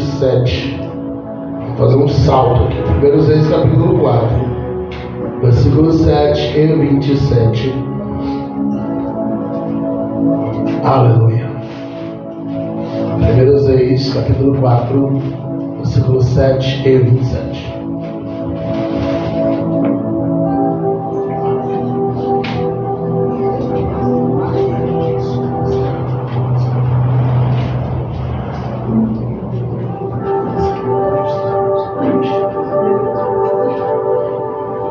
27. Vou fazer um salto aqui. 1 Reis capítulo 4, versículos 7 e 27. Aleluia. 1 Reis capítulo 4, versículos 7 e 27.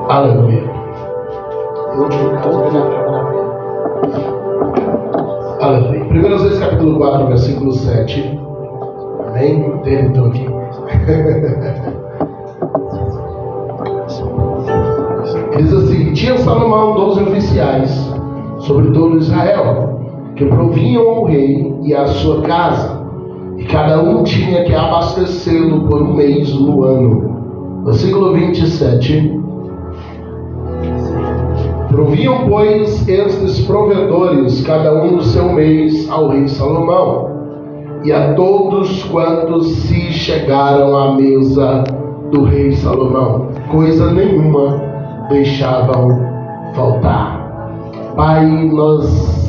Aleluia. Aleluia. 1 Reis capítulo 4, versículo 7. Amém? Estou aqui. Diz assim: tinha Salomão 12 oficiais sobre todo Israel, que provinham ao rei e à sua casa, e cada um tinha que abastecê-lo por um mês no ano. Versículo 27. Proviam, pois, estes provedores, cada um do seu mês, ao rei Salomão, e a todos quantos se chegaram à mesa do rei Salomão. Coisa nenhuma deixavam faltar. Pai, nós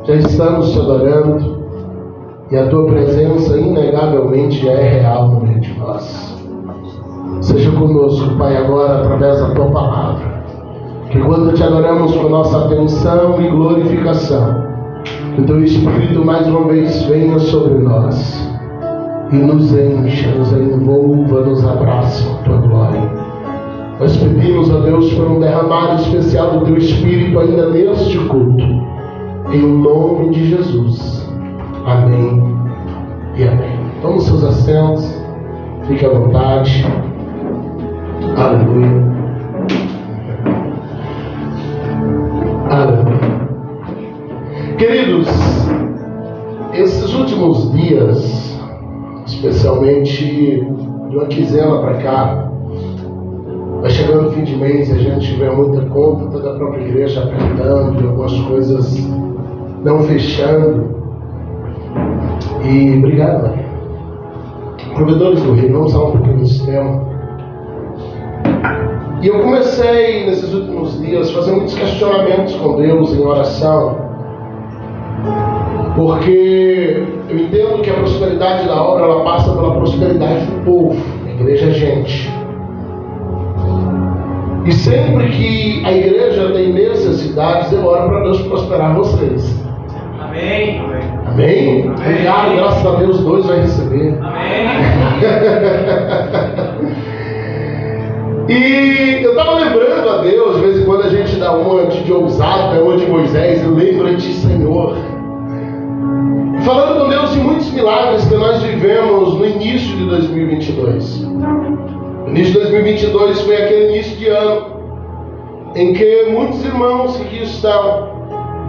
já estamos te adorando, e a tua presença inegavelmente é real no meio de nós. Seja conosco, Pai, agora através da tua palavra. Que quando te adoramos com nossa atenção e glorificação, que o teu Espírito mais uma vez venha sobre nós e nos encha, nos envolva, nos abrace com a tua glória. Nós pedimos a Deus por um derramado especial do teu Espírito ainda neste culto, em nome de Jesus. Amém e amém. Tome seus assentos, fique à vontade. Aleluia. Aleluia. Queridos, esses últimos dias, especialmente de uma quinzena para cá, vai chegando o fim de mês e a gente vê muita conta, toda a própria igreja apertando, algumas coisas não fechando. E obrigado, Maria. Provedores do Rio, vamos falar um pouquinho desse tema. E eu comecei nesses últimos dias a fazer muitos questionamentos com Deus em oração, porque eu entendo que a prosperidade da obra ela passa pela prosperidade do povo, a igreja é gente. E sempre que a igreja tem necessidades, eu oro para Deus prosperar vocês. Amém. Amém? Obrigado, graças a Deus, 2 vai receber. Amém. E eu estava lembrando a Deus, de vez em quando a gente dá uma de ousado, uma de Moisés, eu lembro de Senhor. Falando com Deus em muitos milagres que nós vivemos no início de 2022. O início de 2022 foi aquele início de ano em que muitos irmãos que aqui estão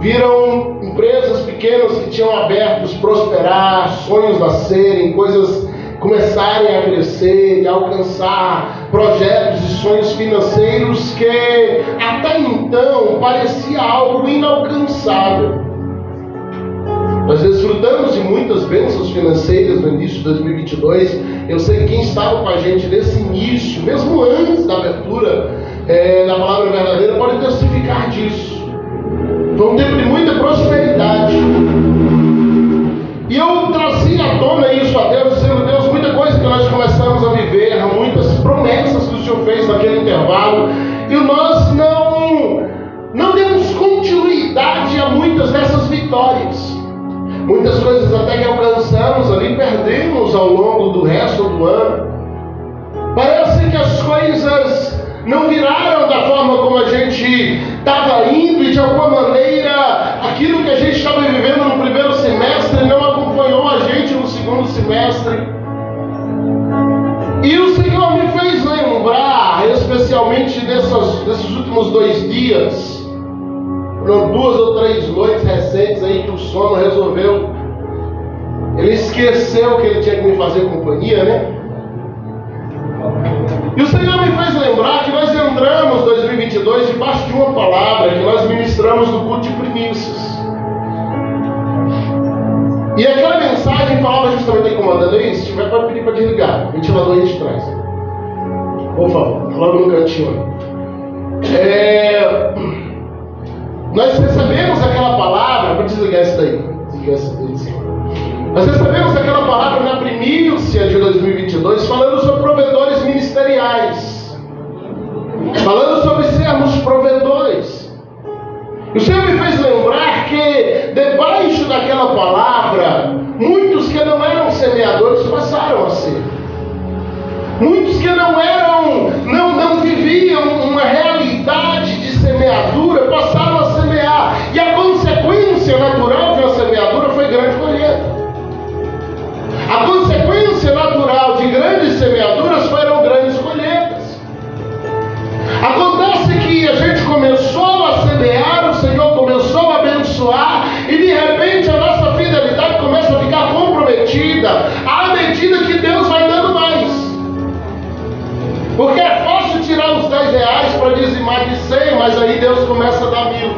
viram empresas pequenas que tinham abertos prosperar, sonhos nascerem, coisas começarem a crescer e alcançar projetos e sonhos financeiros que até então parecia algo inalcançável. Nós desfrutamos de muitas bênçãos financeiras no início de 2022. Eu sei que quem estava com a gente nesse início, mesmo antes da abertura da palavra verdadeira, pode testificar disso. Foi um tempo de muita prosperidade. E eu trazia à tona isso a Deus, dizendo: Deus, muita coisa que nós começamos a viver, muitas promessas que o Senhor fez naquele intervalo, e nós não demos continuidade a muitas dessas vitórias. Muitas coisas até que alcançamos ali, perdemos ao longo do resto do ano. Parece que as coisas não viraram da forma como a gente estava indo, e de alguma maneira aquilo que a gente estava vivendo no primeiro semestre não acompanhou a gente no segundo semestre. E o Senhor me fez lembrar, especialmente desses últimos 2 dias, foram 2 ou 3 noites recentes aí que o sono resolveu. Ele esqueceu que ele tinha que me fazer companhia, né? E o Senhor me fez lembrar que nós entramos 2022 debaixo de uma palavra que nós ministramos no culto de primícias. E aquela mensagem falava justamente aí, comandante, aí, se tiver, pode pedir para desligar. O ventilador aí de trás. Por favor, logo no cantinho. Nós recebemos aquela palavra, vou desligar isso daí. Nós recebemos aquela palavra na primícia de 2022, falando sobre provedores ministeriais. Falando sobre sermos provedores. O Senhor me fez lembrar que debaixo daquela palavra, muitos que não eram semeadores passaram a ser. Muitos que não viviam uma realidade de semeadura, passaram a semear. E a consequência natural de uma semeadura foi grande colheita. A consequência natural de grandes semeaduras foram grandes colheitas. Acontece que a gente começou a semear, o Senhor começou a abençoar, e de repente a nossa fidelidade começa a ficar comprometida à medida que Deus vai dando mais. Porque é fácil tirar os R$10 para dizimar de 100, mas aí Deus começa a dar 1.000.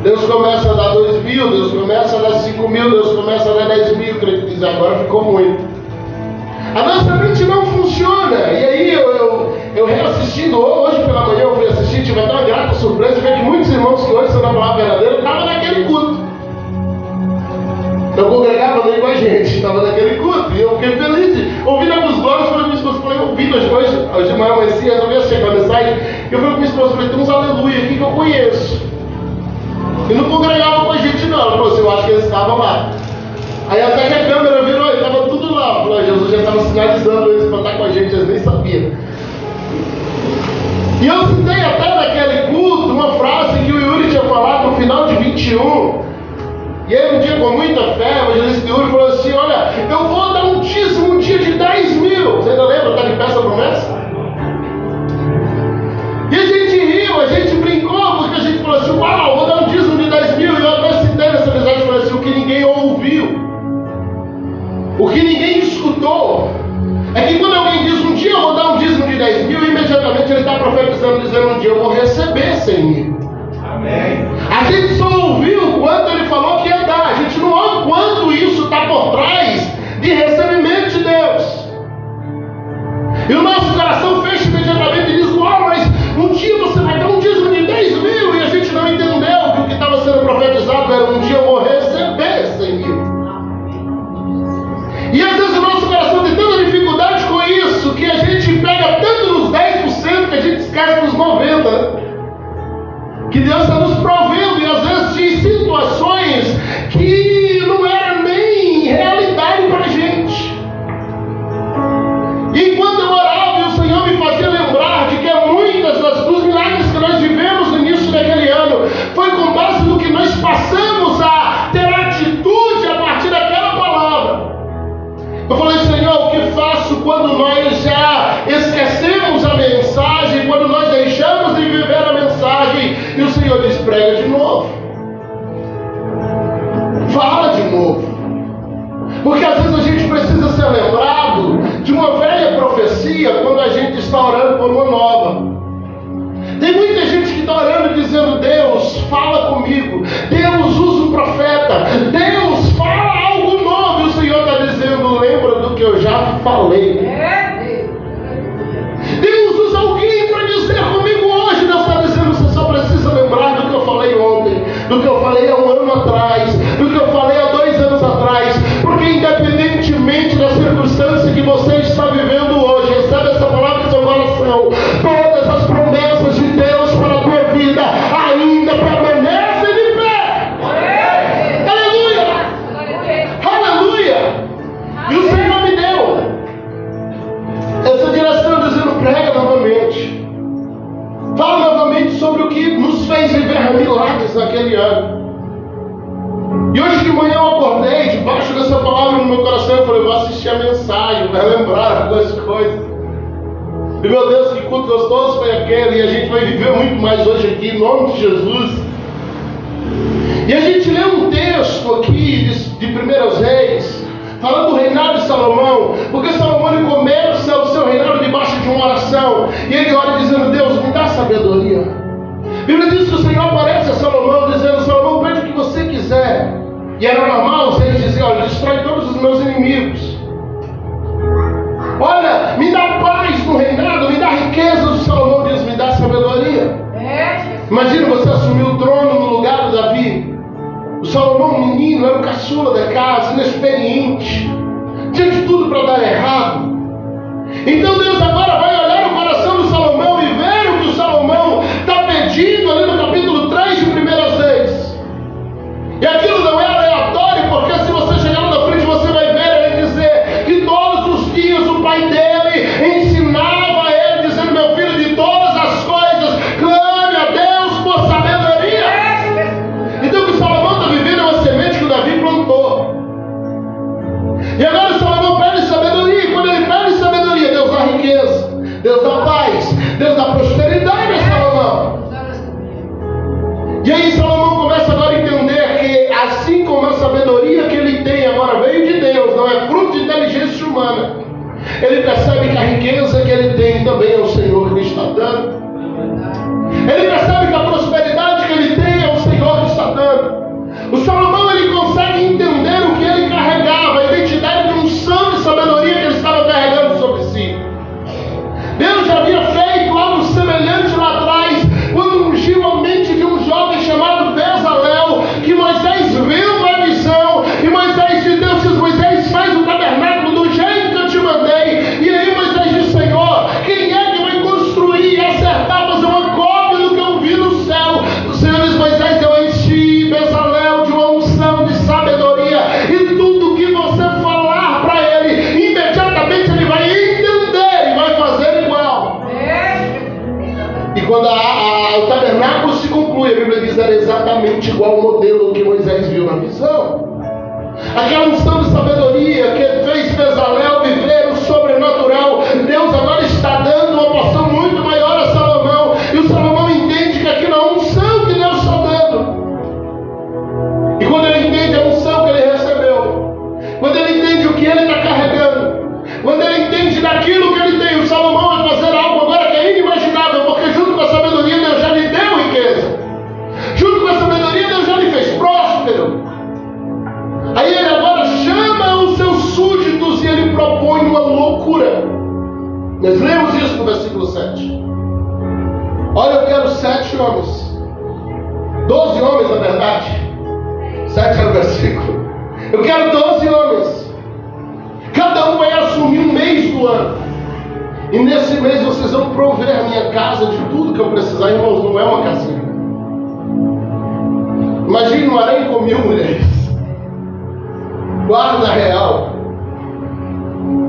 Deus começa a dar 2.000, Deus começa a dar 5.000, Deus começa a dar 10.000, creio que dizer, agora ficou muito. A nossa mente não funciona. E aí eu reassistindo, hoje pela manhã eu fui assistir, tive até uma grata surpresa, ver que muitos irmãos que hoje são na palavra verdadeira estavam naquele culto. Eu congregava nem com a gente, estava naquele culto, e eu fiquei feliz, ouvindo alguns glórias, falei com minha esposa, falei, ouvindo hoje de manhã amanheci, resolvi assistir aquela mensagem, e eu falei com minha esposa, falei, tem uns aleluia aqui que eu conheço. E não congregava com a gente não, ela falou assim, eu acho que eles estavam lá. Aí até que a câmera virou, e estava tudo lá, eu falei, Jesus já estava sinalizando eles para estar com a gente, eles nem sabiam. E eu citei até naquele culto uma frase que o Yuri tinha falado no final de 21, e aí um dia com muita fé, o evangelista Yuri falou assim, olha, eu vou dar um dízimo um dia de 10.000. Você ainda lembra? Está de pé essa promessa? E a gente riu, a gente brincou, porque a gente falou assim, uau, vou dar um dízimo de 10.000. E eu até citei nessa mensagem e falei assim, o que ninguém ouviu, o que ninguém escutou, é que quando alguém diz um dia eu vou dar um dízimo de 10.000, imediatamente ele está profetizando, dizendo um dia eu vou receber 100.000. Amém. A gente só ouviu quanto ele falou que ia dar, a gente não ouve quanto isso está por trás de recebimento de Deus. E o nosso coração fecha imediatamente e diz, uau, mas um dia você vai dar um dízimo de 10.000, e a gente não entendeu que o que estava sendo profetizado era um dia eu vou receber 100.000. E às vezes o nosso coração tem tanta dificuldade com isso, que a gente pega tanto nos 10% que a gente esquece dos 90%, né? Que Deus está nos provendo, e às vezes de situações que não era nem realidade para a gente. E enquanto eu orava, e o Senhor me fazia lembrar de que muitas dos milagres que nós vivemos no início daquele ano foi com base no que nós passamos a ter atitude a partir daquela palavra. Eu falei, Senhor, o que faço quando nós já esquecemos a mensagem, quando nós deixamos de viver a mensagem? E o Senhor diz, prega de novo. Fala de novo. Porque às vezes a gente precisa ser lembrado de uma velha profecia quando a gente está orando por uma nova. Tem muita gente que está orando dizendo, Deus, fala comigo. Deus, usa um profeta. Deus, fala algo novo. E o Senhor está dizendo, lembra do que eu já falei. Deus, usa alguém para dizer comigo hoje. Deus está dizendo, você só precisa lembrar do que eu falei ontem, do que eu falei há um ano atrás, do que eu falei há 2 anos atrás. Porque independentemente da circunstância que você está vivendo hoje, recebe essa palavra em seu coração. Todas as promessas de Deus para a tua vida ainda permanecem de pé. Aleluia! Aleluia! E o Senhor me deu essa direção dizendo, prega novamente. Fala novamente sobre o que nos fez viver milagres naquele ano. E hoje de manhã eu acordei, debaixo dessa palavra no meu coração, eu falei, vou assistir a mensagem, vou relembrar algumas coisas. E meu Deus, que culto gostoso foi aquele, e a gente vai viver muito mais hoje aqui, em nome de Jesus. E a gente lê um texto aqui de 1 Reis, falando do reinado de Salomão, porque Salomão ele começa o seu reinado debaixo de uma oração, e ele ora dizendo, Deus, me dá sabedoria. A Bíblia diz que o Senhor aparece a Salomão, dizendo, Salomão, pede o que você quiser, E era normal os reis dizer: olha, destrói todos os meus inimigos. Olha, me dá paz no reinado, me dá riqueza. O Salomão diz: me dá sabedoria. Imagina você assumir o trono no lugar do Davi. O Salomão, menino, era o caçula da casa, inexperiente, tinha de tudo para dar errado. Então Deus agora vai olhar o coração do Salomão e ver o que o Salomão está pedindo ali no capítulo 3 de 1 Reis. E aquilo não é aleatório, porque se você chegar lá na frente, você vai ver ele dizer que todos os dias o pai dele ensinava a ele, dizendo: meu filho, de todas as coisas, clame a Deus por sabedoria. Então o que Salomão está vivendo é uma semente que o Davi plantou. E agora o Salomão pede sabedoria, e quando ele pede sabedoria, Deus dá riqueza, Deus dá paz, Deus dá prosperidade a Salomão. E aí Salomão começa agora a entender que, assim como a sabedoria que ele tem agora veio de Deus, não é fruto de inteligência humana, ele percebe que a riqueza que ele tem também é o Senhor que lhe está dando. Ele percebe que a prosperidade que ele tem é o Senhor que está dando. O Salomão, ele consegue entender o que ele carregava, a identidade de unção de sabedoria que ele estava carregando sobre si. Deus já havia feito algo semelhante lá atrás, quando ungiu a mente de um jovem chamado Bezalel, que Moisés viu a visão, e Moisés de Deus diz: Moisés, faz o tabernáculo do jeito que eu te mandei. E aí Moisés diz: Senhor, quem é que vai construir e acertar, fazer uma cópia do que eu vi no céu? O Senhor diz: Moisés, eu enchi Bezalel de uma unção de sabedoria, e tudo que você falar para ele, imediatamente ele vai entender e vai fazer igual. E quando o tabernáculo se conclui, a Bíblia diz: era exatamente igual ao modelo que Moisés viu na visão. Aquela unção de sabedoria que fez Bezalel viver o sobrenatural, Deus agora está dando uma porção muito maior a Salomão. E o Salomão entende que aquilo é a unção que Deus está dando. E quando ele entende a unção que ele recebeu, quando ele entende o que ele está carregando, quando ele entende daquilo que ele tem, o Salomão vai fazer algo agora que é inimaginável, porque junto com a sabedoria Deus já lhe deu riqueza, junto com a sabedoria Deus já lhe fez próspero. Aí ele agora chama os seus súditos e ele propõe uma loucura. Nós lemos isso no versículo 7. Olha, eu quero 7 homens, 12 homens na verdade, 7 é o versículo. Eu quero 12 homens, cada um vai assumir um mês do ano, e nesse mês vocês vão prover a minha casa de tudo que eu precisar. Irmãos, não é uma casinha. Imagine um harém com 1000 mulheres, guarda real,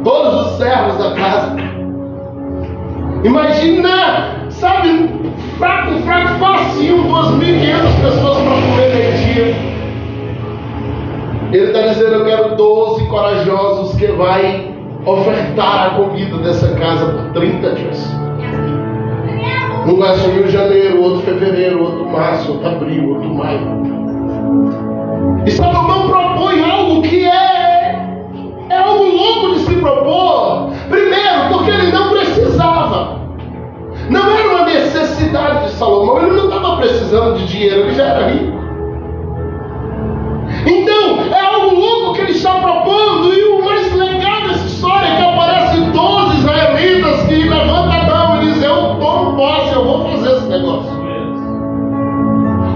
todos os servos da casa. Imagina, sabe, fraco, facinho, 2.500 pessoas para comer meio-dia. Ele está dizendo: eu quero 12 corajosos que vai ofertar a comida dessa casa por 30 dias. Um vai assumir janeiro, outro fevereiro, outro março, outro abril, outro maio. E Salomão propõe algo que é algo louco de se propor. Primeiro, porque ele não precisava. Não era uma necessidade de Salomão. Ele não estava precisando de dinheiro, ele já era rico. Então, é algo louco que ele está propondo. E o mais legal dessa história é que aparecem 12 israelitas que levantam a mão e dizem: eu tomo posse, eu vou fazer esse negócio.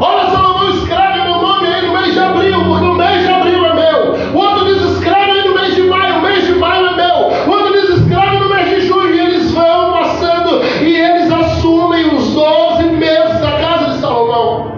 Olha, Salomão, escreve meu nome aí no mês de abril, porque o mês de abril é meu. O outro diz: escreve aí no mês de maio, o mês de maio é meu. O outro diz: escreve no mês de junho. E eles vão passando e eles assumem os 12 meses da casa de Salomão.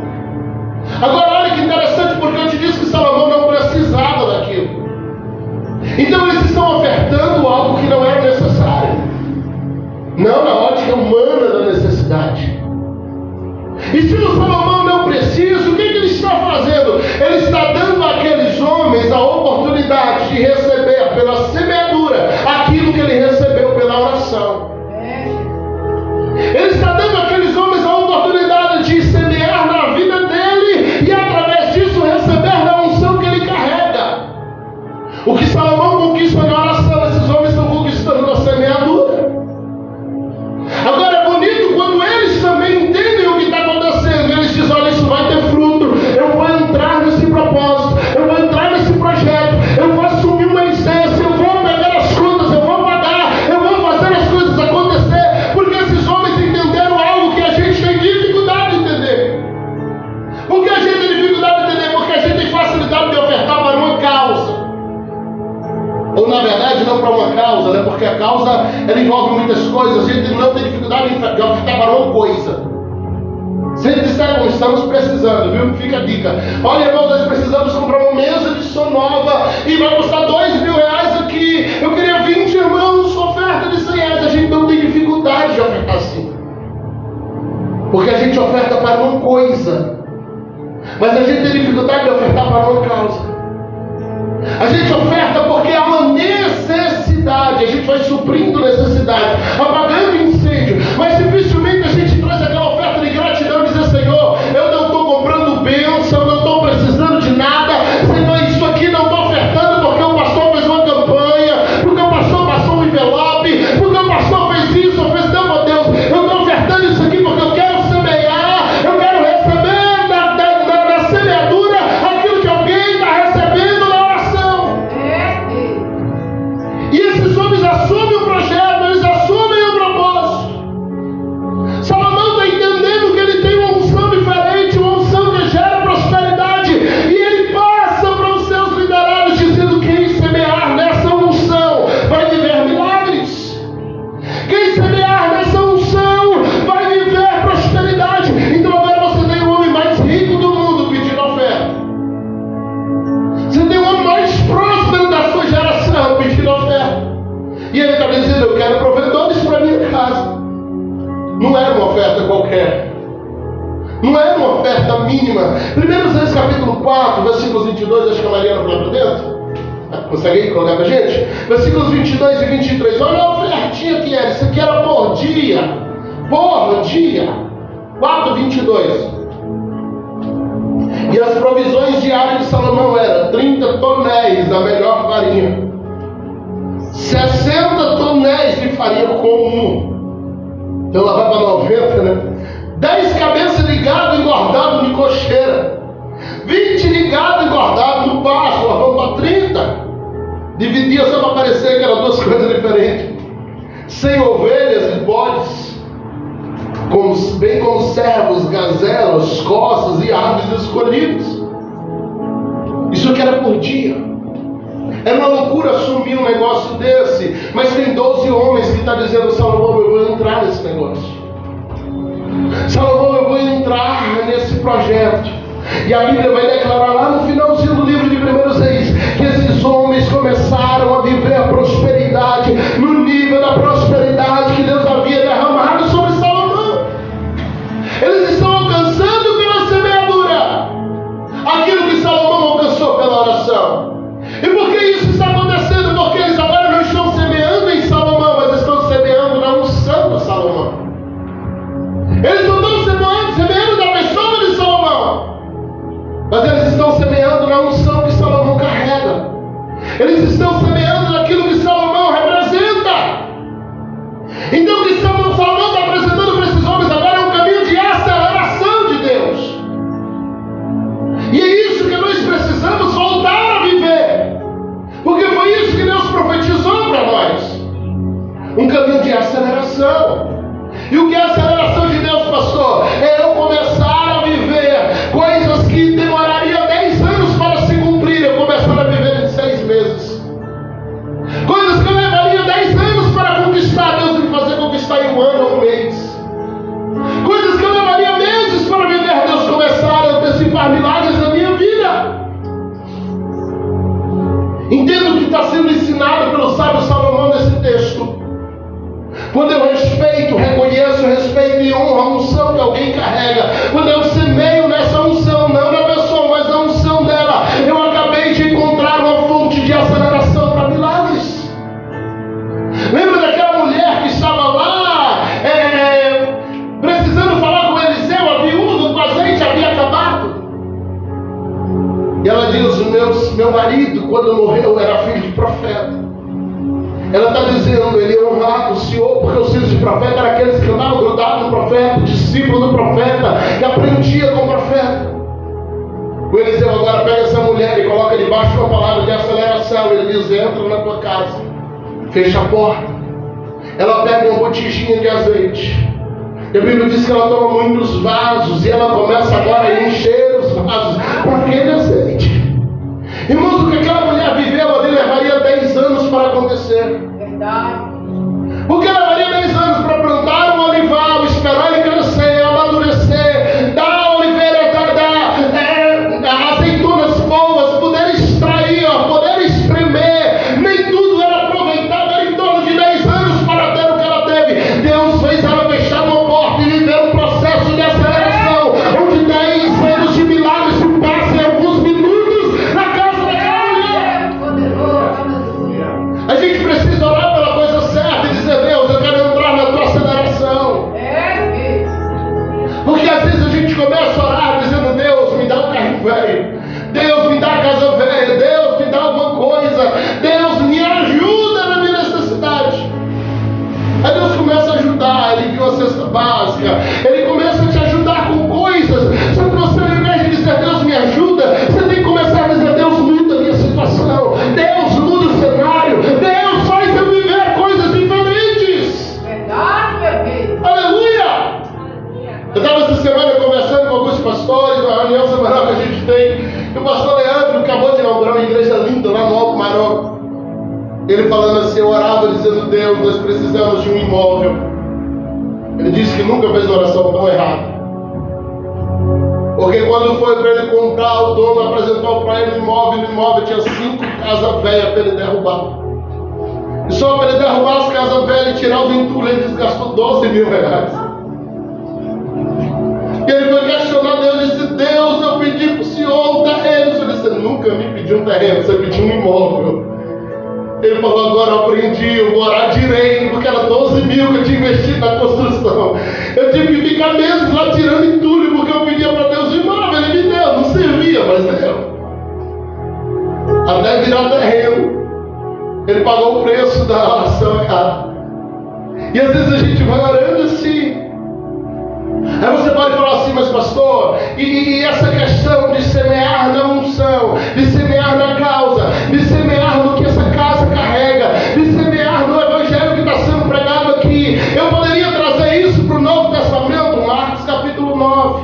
causa, né? Porque a causa, ela envolve muitas coisas. A gente não tem dificuldade de ofertar para uma coisa. Se ele disser como estamos precisando, viu? Fica a dica. Olha, irmão, nós precisamos comprar uma mesa de som nova e vai custar R$2.000 aqui. Eu queria 20 irmãos, oferta de R$100. A gente não tem dificuldade de ofertar assim. Porque a gente oferta para uma coisa. Mas a gente tem dificuldade de ofertar para uma causa. A gente oferta porque há uma necessidade. A gente vai suprindo necessidade, apagando incêndio. Mas dificilmente a gente traz aquela oferta de gratidão e dizer: Senhor, eu não estou comprando bênção, não estou precisando de nada. Senhor, isso aqui não estou ofertando porque o pastor fez uma campanha, porque o pastor passou um envelope, porque o pastor fez isso, ou fez. Não, meu Deus, eu estou ofertando isso aqui porque eu quero semear, eu quero receber da semeadura aquilo que alguém está recebendo na oração. E esses homens assumem o projeto, eles assumem o propósito. Salomão está entendendo que ele tem uma unção diferente, uma unção que gera prosperidade, e ele passa para os seus liderados dizendo: quem semear nessa unção vai viver milagres. Quem semear nessa unção vai viver prosperidade. Então agora você tem o homem mais rico do mundo pedindo oferta. Você tem o homem mais próspero da sua geração pedindo oferta. E ele está dizendo: eu quero provedores para minha casa. Não era uma oferta qualquer. Não era uma oferta mínima. 1 Reis capítulo 4, versículos 22, acho que a Mariana foi lá para dentro. Consegue colocar para a gente? Versículos 22 e 23. Olha a ofertinha que era. Isso aqui era por dia. Por dia. 4, 22. E as provisões diárias de Salomão eram 30 tonéis da melhor farinha, 60 tonéis de farinha comum. Então ela vai para 90, né? 10 cabeças de gado engordado de cocheira, 20 de gado engordado no pasto. Ela vai para 30. Dividia só para parecer que eram duas coisas diferentes. 100 ovelhas e bodes, bem como servos, gazelas, coças e aves escolhidos. Isso que era por dia. É uma loucura assumir um negócio desse. Mas tem 12 homens que estão dizendo: Salomão, eu vou entrar nesse negócio. Salomão, eu vou entrar nesse projeto. E a Bíblia vai declarar lá no finalzinho do livro de 1 Reis que esses homens começaram a viver a prosperidade no nível da prosperidade que Deus havia derramado sobre Salomão. Eles estão alcançando pela semeadura aquilo que Salomão alcançou pela oração. E por que isso está acontecendo? Porque eles agora não estão semeando em Salomão, mas estão semeando na unção de Salomão. Eles não estão semeando da pessoa de Salomão, mas eles estão semeando na unção que Salomão carrega. Eles estão semeando naquilo que Salomão representa. Então o que Salomão está apresentando para esses homens agora é um caminho de aceleração de Deus. E é isso que nós precisamos voltar a viver. Porque foi isso que Deus profetizou para nós. Um caminho de aceleração. E o que é a aceleração de Deus, pastor? É eu começar a viver coisas que demorariam 10 anos para se cumprir. Eu começar a viver em 6 meses. Coisas que eu levaria 10 anos para conquistar, Deus me fazer conquistar em 1 ano ou 1 mês. Coisas que eu levaria meses para viver, Deus começar a antecipar milagres na minha vida. Entendo o que está sendo ensinado pelo sábio Salomão nesse texto. Quando eu respeito, reconheço, respeito e honro a unção que alguém carrega, quando eu semeio nessa unção, não na pessoa, mas na unção dela, eu acabei de encontrar uma fonte de aceleração para milagres. Lembra daquela mulher que estava lá, precisando falar com Eliseu, a viúva, o azeite havia acabado. E ela diz: meu marido, quando morreu, era filho de profeta. Ela está dizendo: ele é honrado, o Senhor, porque os filhos de profeta eram aqueles que andavam grudados no profeta, discípulo do profeta, que aprendia com o profeta. O Eliseu agora pega essa mulher e coloca debaixo de uma palavra de aceleração. Ele diz: entra na tua casa, fecha a porta. Ela pega uma botijinha de azeite. E a Bíblia diz que ela toma muitos vasos, e ela começa agora a encher os vasos com aquele azeite. Irmãos, o que aquela mulher viveu ali levaria 10 anos para acontecer. Porque levaria 10 anos para plantar um olival, esperar ele crescer, amadurecer, dar a oliveira, dar azeitonas boas, poder extrair, poder espremer. Nem tudo era aproveitável, era em torno de 10 anos para ter o que ela teve. Deus fez ela fechar uma porta e viver um processo de aceleração, onde 10 anos de milagres se passam em alguns minutos na casa daquela mulher. A gente precisa orar pela coisa certa e dizer: Deus, eu quero entrar na tua aceleração. Porque às vezes a gente começa a orar dizendo: Deus, me dá um carro velho, Deus, me dá a casa velha, Deus, me dá alguma coisa, Deus, me ajuda na minha necessidade. Aí Deus começa a ajudar, Ele viu a cesta básica, Ele começa a te ajudar com coisas. Só que você, ao invés de dizer: Deus, me ajuda, você tem que começar a dizer: Deus, muda a minha situação, Deus, muda o cenário, Deus, faz eu viver coisas diferentes. Aleluia! Eu estava essa semana conversando com alguns pastores, uma reunião semanal que a gente tem, e o pastor Leandro acabou de inaugurar uma igreja linda lá no Alto Maró. Ele falando assim, eu orava dizendo: Deus, nós precisamos de um imóvel. Ele disse que nunca fez oração tão errada. Porque quando foi para ele comprar, o dono apresentou para ele um imóvel, e no imóvel tinha 5 casas velhas para ele derrubar. E só para ele derrubar as casas velhas e tirar os entulhos, ele desgastou 12 mil reais. E ele foi questionar Deus e disse: Deus, eu pedi para o senhor um terreno. O senhor disse: nunca me pediu um terreno, você pediu um imóvel. Ele falou: agora eu aprendi, eu vou orar direito, porque era 12 mil que eu tinha investido na construção. Eu tive que ficar meses lá tirando entulho, porque eu pedia para Deus o imóvel. Ele me deu, não servia, mas deu. Até virar terreno, ele pagou o preço da oração errada. E às vezes a gente vai orando assim. Aí você pode falar assim: mas pastor, e essa questão de semear na unção, de semear na causa, de semear no que essa casa carrega, de semear no evangelho que está sendo pregado aqui, eu poderia trazer isso para o Novo Testamento? Marcos capítulo 9,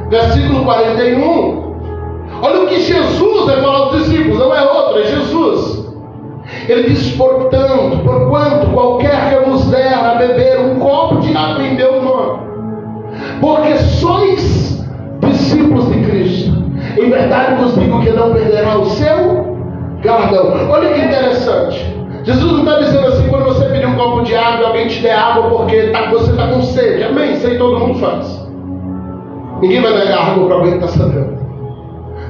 versículo 41. Olha o que Jesus vai falar aos discípulos, não é outro, é Jesus. Ele diz: porquanto qualquer que vos der a beber um copo de água em meu nome, porque sois discípulos de Cristo, em verdade vos digo que não perderá o seu galardão. Olha que interessante. Jesus não está dizendo assim: quando você pedir um copo de água, alguém te der água porque você está com sede. Amém? Isso aí todo mundo faz. Ninguém vai negar água para alguém que está sangrando.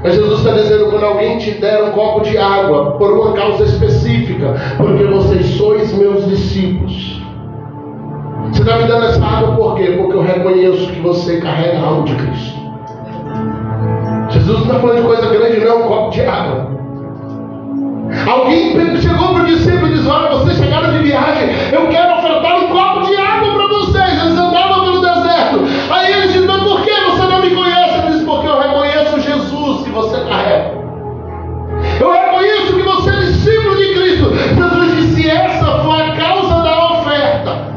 Mas Jesus está dizendo: quando alguém te der um copo de água, por uma causa específica, porque vocês sois meus discípulos. Você está me dando essa água por quê? Porque eu reconheço que você carrega algo de Cristo. Jesus não está falando de coisa grande, não, um copo de água. Alguém chegou para o discípulo e disse: olha, vocês chegaram de viagem, eu quero ofertar um copo de água para vocês. Eles andavam pelo deserto. Aí eles dizem: mas por que você não me conhece? Ele disse: porque eu reconheço Jesus que você carrega. Eu reconheço que você é discípulo de Cristo. Jesus disse: essa foi a causa da oferta.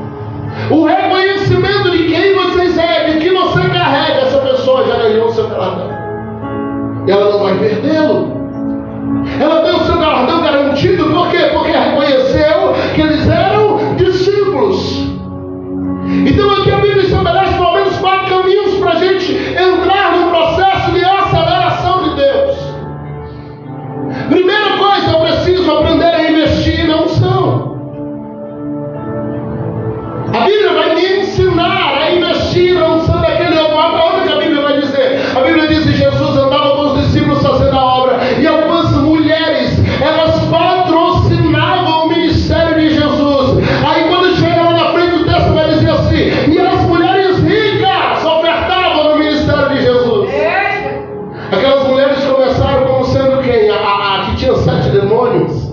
O reconhecimento de quem vocês é, de que você carrega, essa pessoa já ganhou o seu galardão. E ela não vai perdê-lo. Ela tem o seu galardão garantido. Por quê? Porque reconheceu que eles eram discípulos. Então aqui a Bíblia estabelece pelo menos 4 caminhos para a gente entrar no processo de aceleração de Deus. Primeira coisa, eu preciso aprender a investir na unção. A Bíblia vai me ensinar a investir na unção daquele homem. Olha o que a Bíblia vai dizer. A Bíblia diz que Jesus andava com os discípulos fazendo a obra, e algumas mulheres, elas patrocinavam o ministério de Jesus. Aí quando chega lá na frente do texto vai dizer assim: e as mulheres ricas ofertavam no ministério de Jesus. Aquelas mulheres começaram como sendo quem? A que tinha 7 demônios.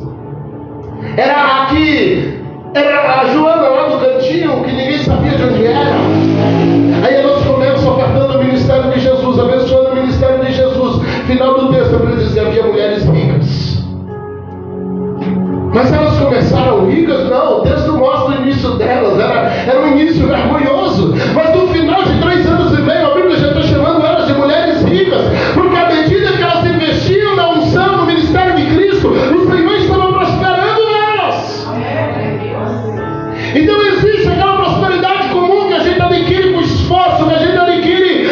Era a Joana lá do cantinho, que ninguém sabia de onde era. Aí elas começam ofertando o ministério de Jesus, abençoando o ministério de Jesus. Final do texto, para dizer: havia mulheres ricas. Mas elas começaram ricas? Não, o texto mostra o início delas. Era um início vergonhoso. Mas no final de 3 anos e meio, a Bíblia já está chamando elas de mulheres ricas. Porque à medida que elas investiam na unção, no ministério de Cristo, o Senhor estava prosperando elas. Então existe aquela prosperidade comum que a gente adquire com esforço, que a gente adquire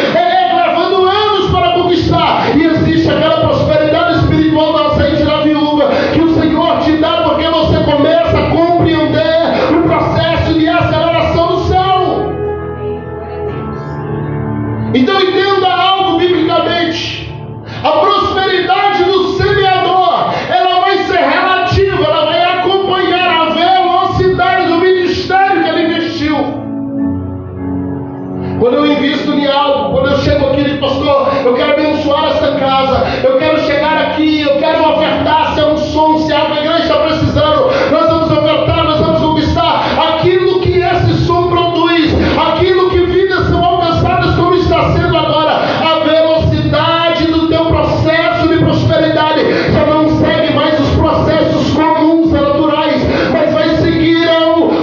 levando anos para conquistar. E existe aquela prosperidade espiritual do azeite da viúva, que o Senhor te dá porque você começa a compreender o processo de aceleração do céu. Então entenda algo biblicamente. A prosperidade do semeador, ela vai ser relativa, ela vai acompanhar a velocidade do ministério que ele investiu. Quando eu invisto em algo, quando eu chego aqui e digo, pastor, eu quero abençoar essa casa, eu quero chegar aqui, eu quero ofertar, se é um som, se é algo que a igreja está precisando, nós vamos ofertar, nós vamos conquistar aquilo que esse som produz, aquilo que vidas são alcançadas como está sendo agora. A velocidade do teu processo de prosperidade já não segue mais os processos comuns, naturais, mas vai seguir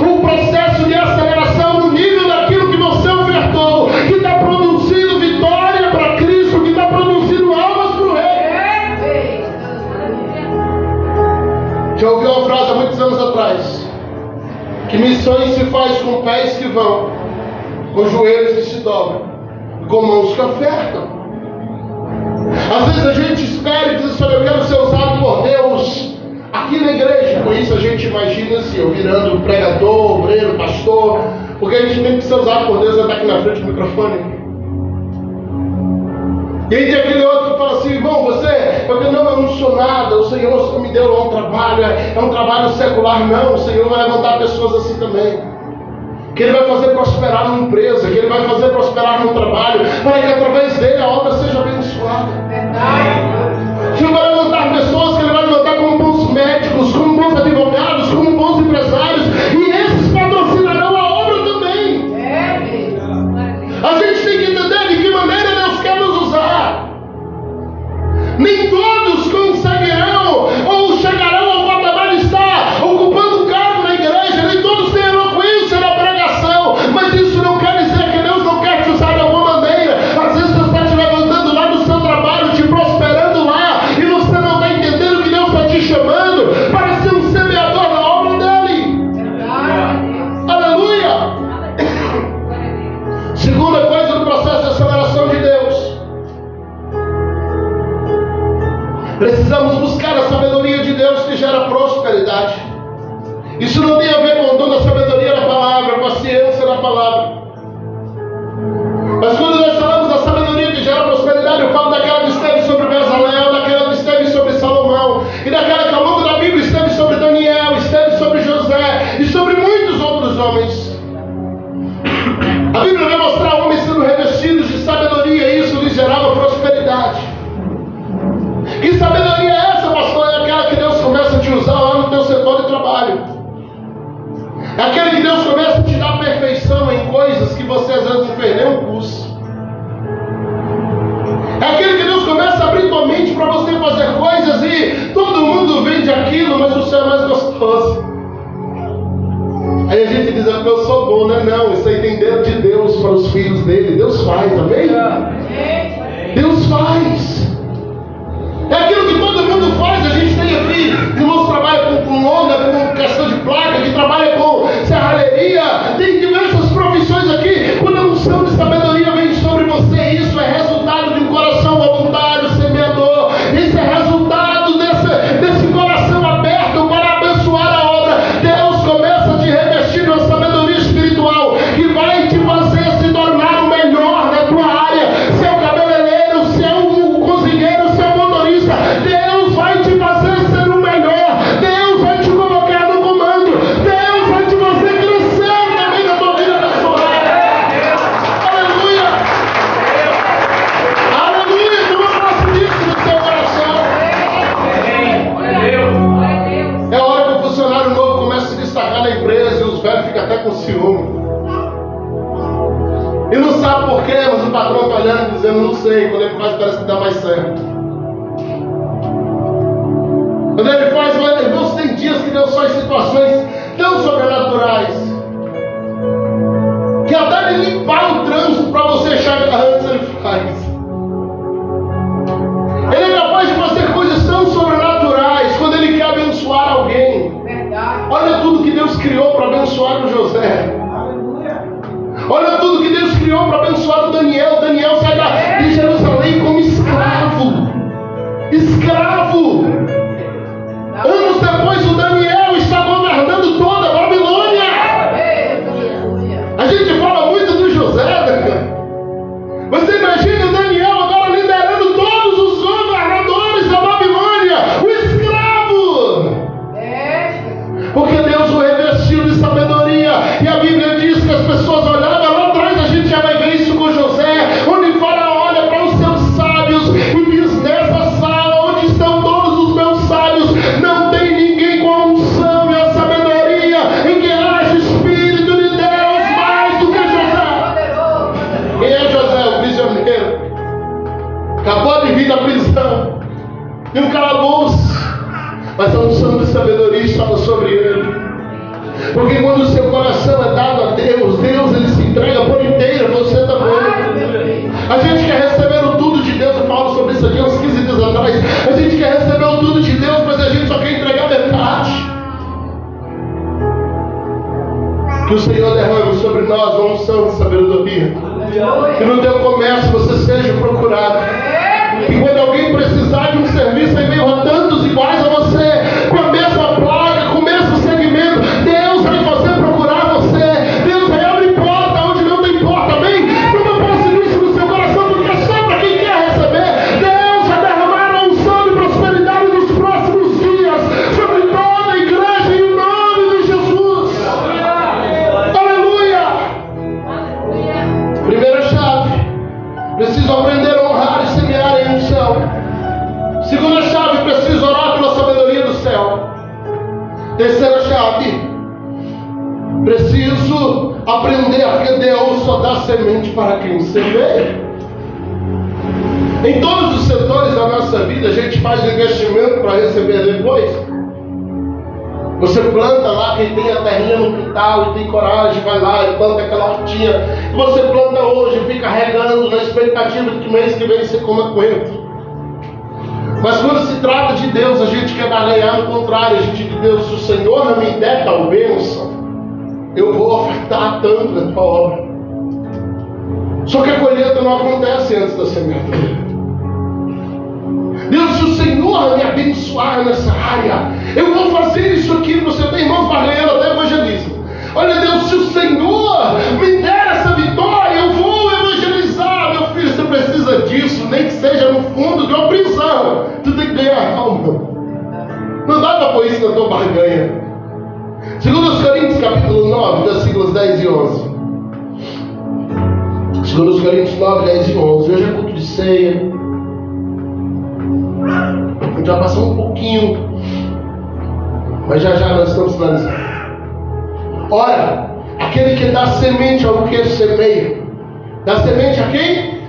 um processo de aceleração no nível daquilo que você ofertou, que está produzindo vitória para Cristo, que está produzindo almas para o Rei. Já ouviu uma frase há muitos anos atrás, que missões se faz com pés que vão, com joelhos que se dobram, com mãos que ofertam. Às vezes a gente espera e diz assim, eu quero ser usado por Deus aqui na igreja. Com isso a gente imagina assim, eu virando pregador, obreiro, pastor, porque a gente tem que ser usado por Deus e estar aqui na frente do microfone. E aí tem aquele outro que fala assim, irmão, eu não sou nada, o Senhor só me deu um trabalho, é um trabalho secular. Não, o Senhor vai levantar pessoas assim também, que Ele vai fazer prosperar numa empresa, que Ele vai fazer prosperar num trabalho, para que através dele a obra seja abençoada. Que Ele vai levantar pessoas, que Ele vai levantar como bons médicos, como bons advogados, como bons empresários, e esses patrocinarão a obra também. A gente tem que entender de que maneira Deus quer nos usar. Nem todos conseguirão ou chegarão ao patamar de estar ocupando um cargo na igreja, nem todos têm eloquência na pregação, mas isso não quer dizer que Deus não quer te usar de alguma maneira. Às vezes Deus está te levantando lá no seu trabalho, te prosperando lá, e você não está entendendo que Deus está te chamando para ser um semeador na obra dele. Aleluia! Segunda coisa do processo de aceleração de Deus, precisamos buscar a sabedoria de Deus que gera prosperidade. Isso não tem a ver com o dom da sabedoria da palavra, com a ciência da palavra. Mas quando nós falamos da sabedoria que gera prosperidade, eu falo daquela que esteve sobre Bezalel, daquela que esteve sobre Salomão, e daquela que ao longo da Bíblia esteve sobre Daniel, esteve sobre José, e sobre muitos outros homens. A Bíblia vai mostrar homens sendo revestidos de sabedoria, e isso lhes gerava prosperidade. Que sabedoria é essa, pastor? É aquela que Deus começa a te usar lá no teu setor de trabalho. É aquele que Deus começa a te dar perfeição em coisas que você às vezes não fez nem um curso. É aquele que Deus começa a abrir tua mente para você fazer coisas e todo mundo vende aquilo, mas o céu é mais gostoso. Aí a gente diz, eu sou bom, né? Não, isso aí tem dedo de Deus para os filhos dele. Deus faz, amém? Deus faz. É aquilo que todo mundo faz. A gente tem aqui irmãos que trabalham com onda, com questão de placa, que trabalham com serralheria, tem diversas profissões aqui. Quando a unção de sabedoria vem sobre você, isso é resultado de um coração voluntário, semeador. Isso é resultado desse coração aberto para abençoar a obra. Deus começa a te revestir de uma sabedoria espiritual que vai te fazer se tornar o melhor na tua área. Se é o cabeleireiro, se é o cozinheiro, se é o motorista, Deus vai te fazer ser o melhor. Deus vai te colocar no comando. Deus vai te fazer crescer também na tua vida pessoal. Aleluia! Aleluia! Toma posse disso no teu coração. É hora que o funcionário novo começa a se destacar na empresa e os velhos ficam até com ciúme. E não sabe por quê, mas o patrão está olhando e dizendo, não sei. Quando ele faz, parece que dá mais certo. Quando ele faz, Deus tem dias que Deus faz situações tão sobrenaturais que até ele limpar o trânsito para você chegar antes, ele faz. Ele é capaz de fazer coisas tão sobrenaturais quando ele quer abençoar alguém. Olha tudo que Deus criou para abençoar o José. sobre ele. Porque quando o seu coração é dado a Deus, Deus ele se entrega por inteiro, você também. A gente quer receber o tudo de Deus, eu falo sobre isso aqui uns 15 dias atrás. A gente quer receber o tudo de Deus, mas a gente só quer entregar metade. Que o Senhor derrame sobre nós uma unção de sabedoria. Que no teu comércio você seja procurado. E quando alguém precisar de um serviço em meio a tantos iguais a você, com a mesma placa, com o mesmo segmento, Deus vai fazer procurar você. Deus vai abrir porta onde não tem porta. Amém? Toma posse disso no seu coração, porque é só para quem quer receber. Deus vai derramar a unção de prosperidade nos próximos dias sobre toda a igreja em nome de Jesus. Aleluia! Primeira chave: preciso aprender a honrar e semear em unção. Segunda chave: preciso orar pela sabedoria do céu. Terceira chave: preciso aprender que Deus só dá semente para quem semeia. Em todos os setores da nossa vida, a gente faz investimento para receber depois. Você planta lá, quem tem a terrinha no quintal e tem coragem, vai lá e planta aquela hortinha. Você planta hoje, fica regando na expectativa de que mês que vem você coma coentro. Mas quando se trata de Deus, a gente quer barganhar no contrário. A gente diz: Deus, se o Senhor não me der tal bênção, eu vou ofertar tanto na tua obra. Só que a colheita não acontece antes da semeadura. Deus, se o Senhor me abençoar nessa área, eu vou fazer isso aqui. Você tem irmãos barganhando até evangelismo. Olha, Deus, se o Senhor me der essa vitória, eu vou evangelizar. Meu filho, você precisa disso, nem que seja no fundo de uma prisão. Tu tem que ganhar alma. Não dá para pôr isso na tua barganha. 2 Coríntios capítulo 9, versículos 10 e 11. 2 Coríntios 9, 10 e 11. Hoje é culto de ceia. A gente vai passar um pouquinho, mas já nós estamos finalizando. Ora, aquele que dá semente ao que semeia. Dá semente a quem?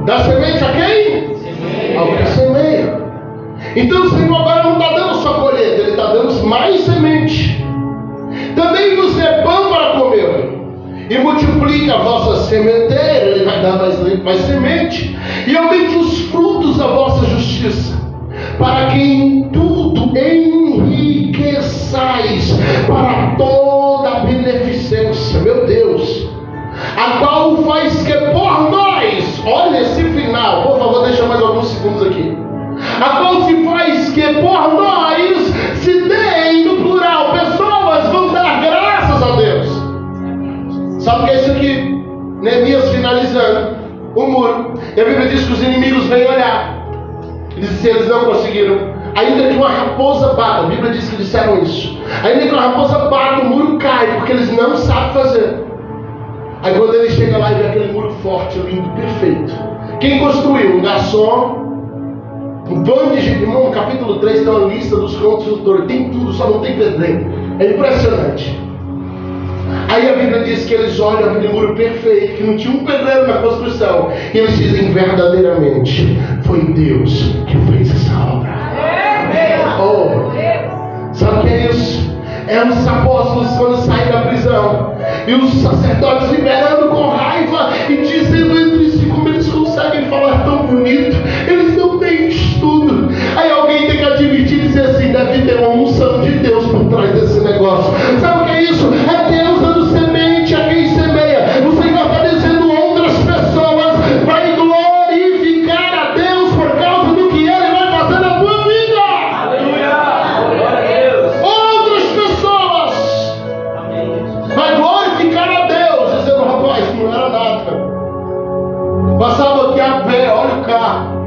Dá semente a quem? Ao que semeia. Então o Senhor agora não está dando só colheita, Ele está dando mais semente. Também vos é pão para comer. E multiplica a vossa sementeira, Ele vai dar mais semente. E aumente os frutos da vossa justiça, para que em tudo enriqueçais para toda a beneficência. Meu Deus, a qual faz que por nós, olha esse final, por favor, deixa mais alguns segundos aqui. A qual se faz que por nós se deem, no plural, pessoas vão dar graças a Deus. Sabe o que é isso aqui? Neemias finalizando o muro. E a Bíblia diz que os inimigos vêm olhar. E diz que eles não conseguiram. Ainda que uma raposa bata, a Bíblia diz que disseram isso. Ainda que uma raposa bata, o muro cai, porque eles não sabem fazer. Aí quando ele chega lá e vê aquele muro forte, lindo, perfeito. Quem construiu? Um garçom, um bando de gente. Irmão, no capítulo 3 tem uma lista dos construtores. Tem tudo, só não tem pedreiro. É impressionante. Aí a Bíblia diz que eles olham aquele muro perfeito, que não tinha um pedreiro na construção. E eles dizem: verdadeiramente, foi Deus que fez essa obra. Oh, sabe o que é isso? É os apóstolos quando saem da prisão. E os sacerdotes liberando com raiva e dizendo entre si como eles conseguem falar tão bonito. Eles não têm estudo. Aí alguém tem que admitir e dizer assim: deve ter uma unção de Deus por trás desse negócio. Sabe o que é isso? É Deus dando semente a quem semeia. O Senhor está dizendo: outras pessoas vai glorificar a Deus por causa do que Ele vai fazer na tua vida. Aleluia! Glória a Deus! Outras pessoas vai glorificar a Deus, dizendo: rapaz, não era nada. Passava aqui a pé, olha o carro.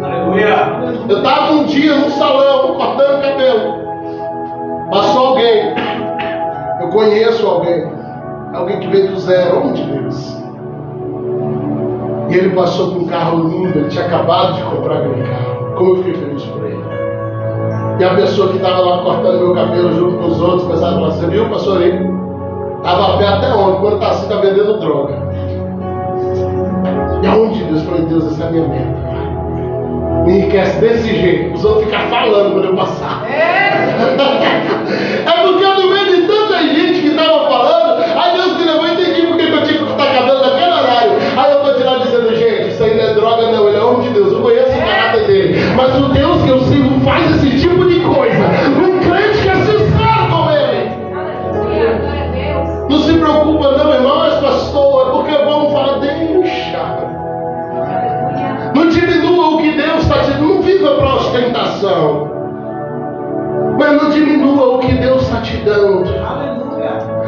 Aleluia! Eu estava um dia num salão cortando cabelo. Passou alguém. Eu conheço alguém que veio do zero, homem de Deus. E ele passou com um carro lindo, ele tinha acabado de comprar aquele carro. Como eu fiquei feliz por ele. E a pessoa que estava lá cortando meu cabelo junto com os outros, começaram a falar: você viu, pastor aí? Estava a pé até ontem, quando está assim, está vendendo droga. E aonde Deus? Eu falei: Deus, essa é a minha meta. Me enriquece desse jeito. Os outros ficam falando quando eu passar. É porque no meio de tanta gente que estava falando, aí Deus me levou e entendi porque eu tinha que cortar cabelo naquele horário. Aí eu estou de lá dizendo, gente, isso aí não é droga não, ele é homem de Deus, eu conheço o caráter dele. Mas o Deus que eu sigo faz esse tipo de coisa. Um crente que é sincero com ele. Não se preocupa não, irmão, mas pastor, é porque vamos falar, deixa. Não diminua o que Deus está te dando, não viva para ostentação. Mas não diminua o que Deus está te dando.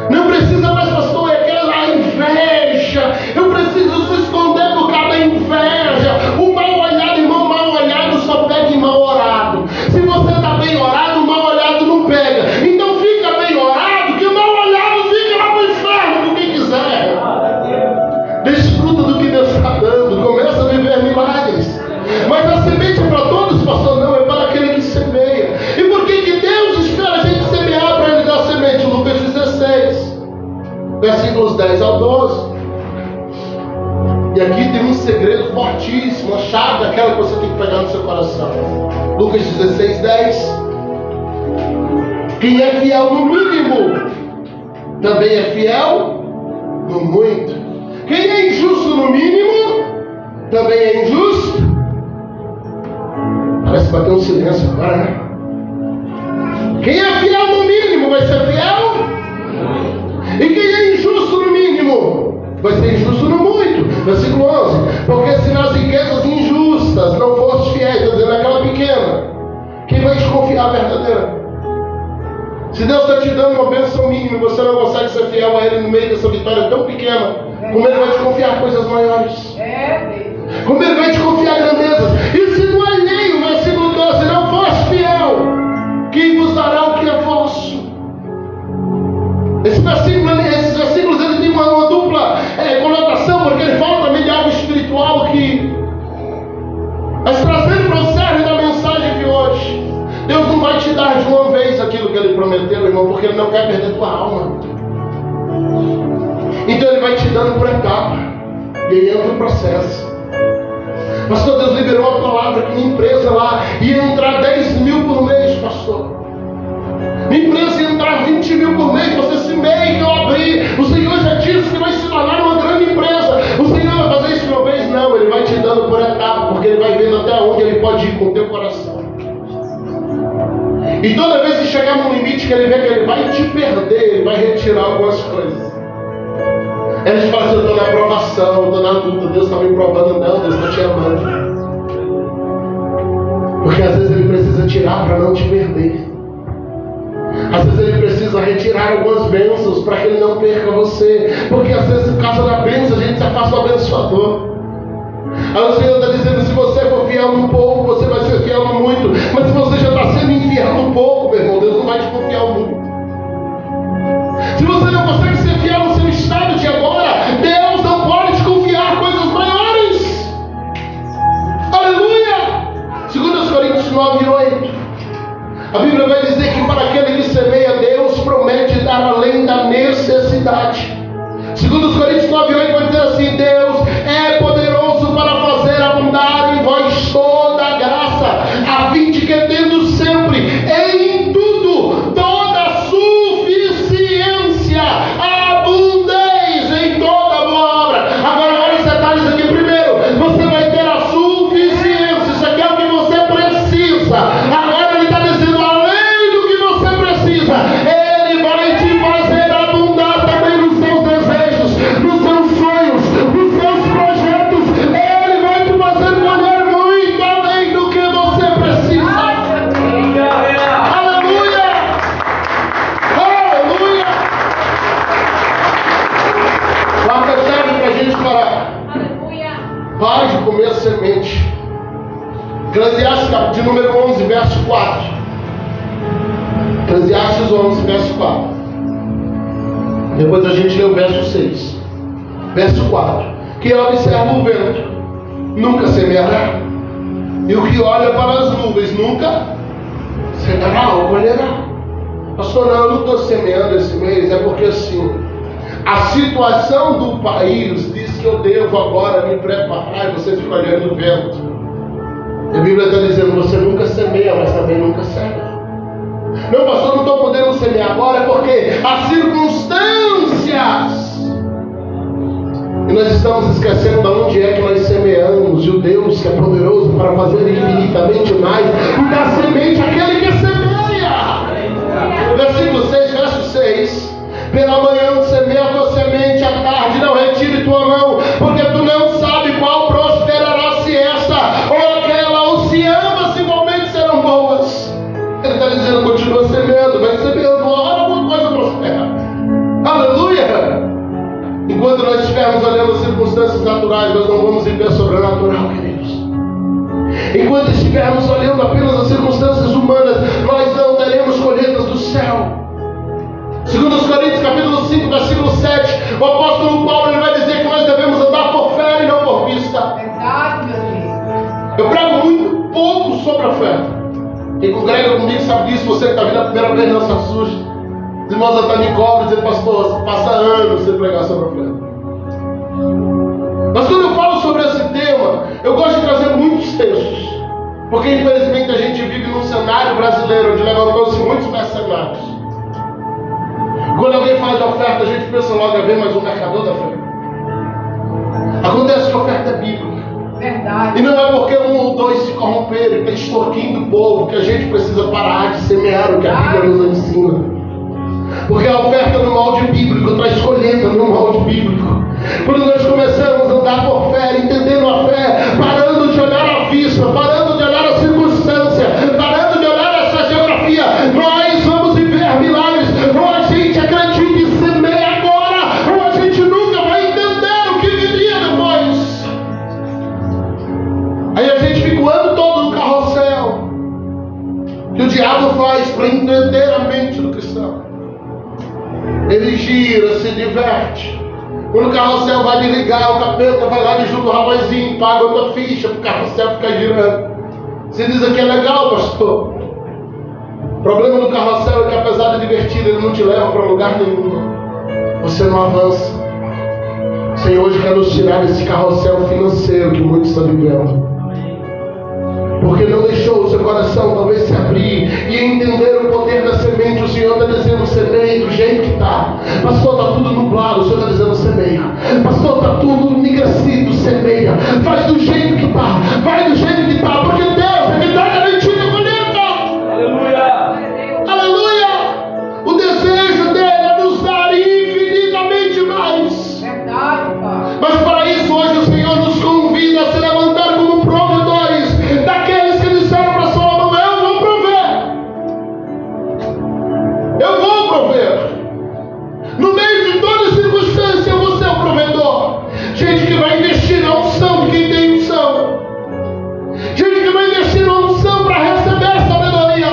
Não precisa mais, pastor, é aquela inveja. Eu preciso se esconder por causa da inveja. O mal olhado, irmão, mal olhado só pega em mal orado. Se você está bem orado, o mal olhado não pega. Então fica bem orado, que o mal olhado fica lá pro inferno, com quem quiser. Desfruta do que Deus está dando. Começa a viver milagres. Mas a semente é para todos, pastor? Não, é para aquele que semeia. E por que Deus espera a gente semear para ele dar semente? Lucas 16, versículos 10 ao 12. E aqui tem um segredo fortíssimo, uma chave daquela que você tem que pegar no seu coração. Lucas 16, 10. Quem é fiel no mínimo, também é fiel no muito. Quem é injusto no mínimo, também é injusto. Parece bater um silêncio agora, né? Quem é fiel no mínimo vai ser fiel. E quem é injusto no mínimo vai ser injusto no muito. Versículo 11. Porque se nas riquezas injustas não fosse fiel, estou dizendo aquela pequena, quem vai te confiar a verdadeira? Se Deus está te dando uma bênção mínima e você não consegue ser fiel a Ele no meio dessa vitória tão pequena, como Ele vai te confiar coisas maiores? Como Ele vai te confiar grandezas? E se no alheio, versículo 12, não fosse fiel, quem vos dará o que é vosso? Esses versículos ele tem uma dupla conotação, porque ele fala também de algo espiritual que, mas trazendo para o cerne da mensagem de hoje, Deus não vai te dar de uma vez aquilo que Ele prometeu, irmão, porque Ele não quer perder tua alma. Então Ele vai te dando por etapa, e aí entra o processo. Pastor, Deus liberou a palavra que minha empresa lá ia entrar 10 mil por mês, pastor. Minha empresa ia entrar 20 mil por mês, você esse mês que eu abri. O Senhor já disse que vai se tornar uma grande empresa. O Senhor vai fazer isso de uma vez? Não, Ele vai te dando por etapa, porque Ele vai vendo até onde Ele pode ir com o teu coração. E toda vez que chegar no limite que Ele vê que Ele vai te perder, Ele vai retirar algumas coisas. A gente fala assim, eu estou na aprovação, estou na luta, Deus está me provando. Não, Deus está te amando. Porque às vezes Ele precisa tirar para não te perder. Às vezes Ele precisa retirar algumas bênçãos para que Ele não perca você. Porque às vezes por causa da bênção a gente se afasta do abençoador. Aí o Senhor está dizendo, se você for fiel no pouco, você vai ser fiel no muito. Mas se você já está sendo infiel no pouco, meu irmão, Deus não vai te confiar o muito. Se você não consegue ser fiel no seu estado de agora, Deus não pode te confiar coisas maiores. Aleluia! 2 Coríntios 9, 8. A Bíblia vai dizer que para aquele que semeia, Deus promete dar além da necessidade. 2 Coríntios 9, 8 vai dizer assim, Deus é poderoso para fazer abundar em vós toda a graça, a fim de que tendo sempre em tudo toda a suficiência, abundeis em toda boa obra. Agora olha os detalhes aqui. Primeiro, você vai ter a suficiência. Isso aqui é o que você precisa. Agora Ele está dizendo, além do que você precisa, Ele vai te fazer abundar também nos seus desejos, nos seus sonhos, nos seus projetos. Ele vai te fazer colher muito além do que você precisa. Aleluia! Aleluia! Quarta chave para a gente parar. Pare de comer semente. Eclesiastes, de número 11, verso 4. Eclesiastes 11, verso 4. Depois a gente lê o verso 6. Verso 4. Quem observa o vento nunca semeará, e o que olha para as nuvens nunca semeará ou colherá. Pastor, não, eu não estou semeando esse mês, é porque assim, a situação do país diz que eu devo agora me preparar, e você fica olhando o vento. A Bíblia está dizendo, você nunca semeia, mas também nunca cega. Não, pastor, não estou podendo semear agora porque as circunstâncias. E nós estamos esquecendo de onde é que nós semeamos. E o Deus que é poderoso para fazer infinitamente mais, dá semente àquele que semeia. Versículo 6, verso 6. Pela manhã semeia a tua semente, à tarde não retire tua mão, porque tu não sabe qual prosperará, se esta ou aquela, ou se ambas igualmente serão boas. Ele está dizendo, continua semeando, vai semeando, uma hora alguma coisa prospera. Aleluia! Enquanto nós estivermos olhando as circunstâncias naturais, nós não vamos viver sobrenatural, queridos. Enquanto estivermos olhando apenas as circunstâncias humanas, nós não teremos colheitas do céu. Segundo os Coríntios, capítulo 5, versículo 7, o apóstolo Paulo ele vai dizer que nós devemos andar por fé e não por vista. Verdade, meu Deus. Eu prego muito pouco sobre a fé. Quem congrega comigo sabe disso, você que está vindo a primeira vez nessa suja. Os irmãos até me cobram dizendo, pastor, passa anos sem pregar sobre a fé. Mas quando eu falo sobre esse tema, eu gosto de trazer muitos textos. Porque infelizmente a gente vive num cenário brasileiro onde levantou-se muitos mercenários. Quando alguém fala de oferta, a gente pensa logo a ver mais um mercador da fé. Acontece que a oferta é bíblica. Verdade. E não é porque um ou dois se corromperam e estão extorquindo o povo que a gente precisa parar de semear o que a Bíblia nos ensina. Porque a oferta no molde bíblico traz colheita no molde bíblico. Quando nós começamos a andar por fé, entendendo a fé, parando de olhar a vista, parando de olhar a circunstância, parando de olhar essa geografia, nós vamos viver milagres. Ou a gente acredita e semeia agora, ou a gente nunca vai entender o que viria depois. Aí a gente fica o ano todo no carrossel que o diabo faz para entender a mente do cristão. Ele gira, se diverte. Quando o carrossel vai me ligar, o capeta vai lá e junta o rapazinho, paga outra ficha para o carrossel ficar girando. Você diz aqui é legal, pastor. O problema do carrossel é que apesar de divertido, ele não te leva para lugar nenhum. Você não avança. O Senhor hoje quer nos tirar desse carrossel financeiro que muitos estão vivendo. Porque não deixou o seu coração talvez se abrir e entender o poder da semente. O Senhor está dizendo, semeia do jeito que está. Pastor, está tudo nublado. O Senhor está dizendo, semeia. Pastor, está tudo enigrecido, semeia. Faz do jeito que está. Vai do jeito que está. Porque Deus é que dá garantido a colheita. Aleluia. Aleluia. O desejo dele é nos dar infinitamente mais. Verdade, Pai. Mas para isso hoje o Senhor nos convida a se levantar como provedores daqueles que disseram para Salomão, eu vou prover. Eu vou prover. No meio de toda circunstância eu vou ser o provedor. Gente que vai investir na unção de quem tem unção. Gente que vai investir na unção para receber sabedoria.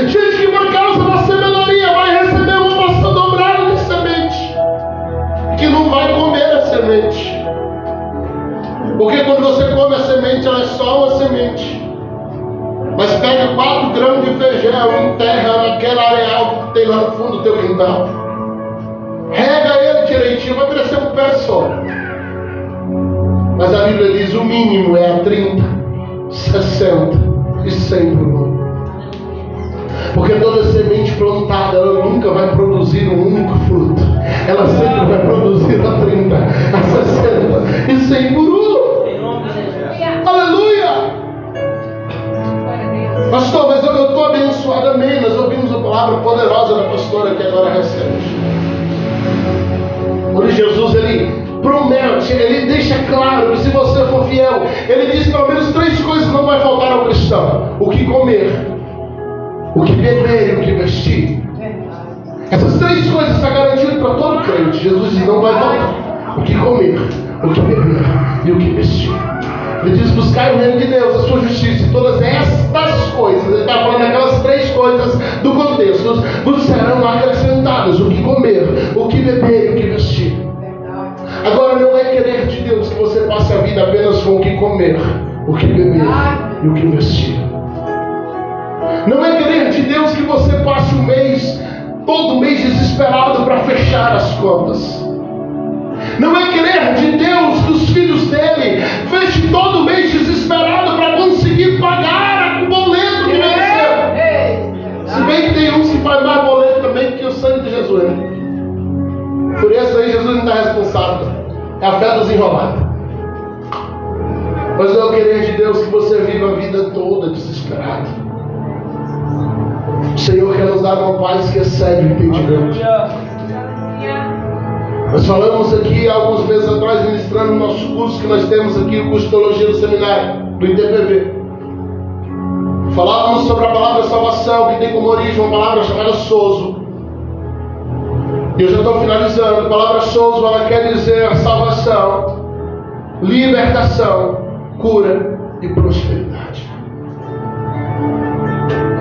Gente que por causa da sabedoria vai receber uma porção dobrada de semente. Que não vai comer a semente. Porque quando você come a semente, ela é só uma semente. Mas pega 4 grãos de feijão e enterra naquele areal que tem lá no fundo do teu quintal. Rega ele direitinho, vai crescer um pé só. Mas a Bíblia diz, o mínimo é a 30, 60 e 100 por ano. Porque toda semente plantada, ela nunca vai produzir um único fruto. Ela sempre vai produzir a 30, a 60 e 100 por ano. Aleluia! Pastor, mas eu estou abençoado, amém. Nós ouvimos a palavra poderosa da pastora que agora recebe. Quando Jesus ele promete, ele deixa claro que se você for fiel, ele diz pelo menos 3 coisas não vai faltar ao cristão: o que comer, o que beber e o que vestir. Essas 3 coisas estão garantidas para todo crente. Jesus diz: não vai faltar o que comer, o que beber e o que vestir. Ele diz: buscar o reino de Deus, a sua justiça, e todas estas coisas, ele está falando aquelas 3 coisas do contexto, vos serão acrescentadas: o que comer, o que beber e o que vestir. Agora, não é querer de Deus que você passe a vida apenas com o que comer, o que beber e o que vestir. Não é querer de Deus que você passe o mês, todo mês desesperado para fechar as contas. Não é querer de Deus que os filhos dele fechem todo mês desesperado para conseguir pagar o boleto que venceu. Se bem que tem uns que fazem mais boleto também que o sangue de Jesus, né? Por isso aí Jesus não está responsável. É a fé dos enrolados. Mas não é o querer de Deus que você viva a vida toda desesperado. O Senhor quer nos dar uma paz que excede o entendimento. Nós falamos aqui há alguns meses atrás, ministrando o nosso curso que nós temos aqui, o curso de Teologia do Seminário, do ITPV. Falávamos sobre a palavra salvação, que tem como origem uma palavra chamada sozo. E eu já estou finalizando. A palavra sozo, ela quer dizer salvação, libertação, cura e prosperidade.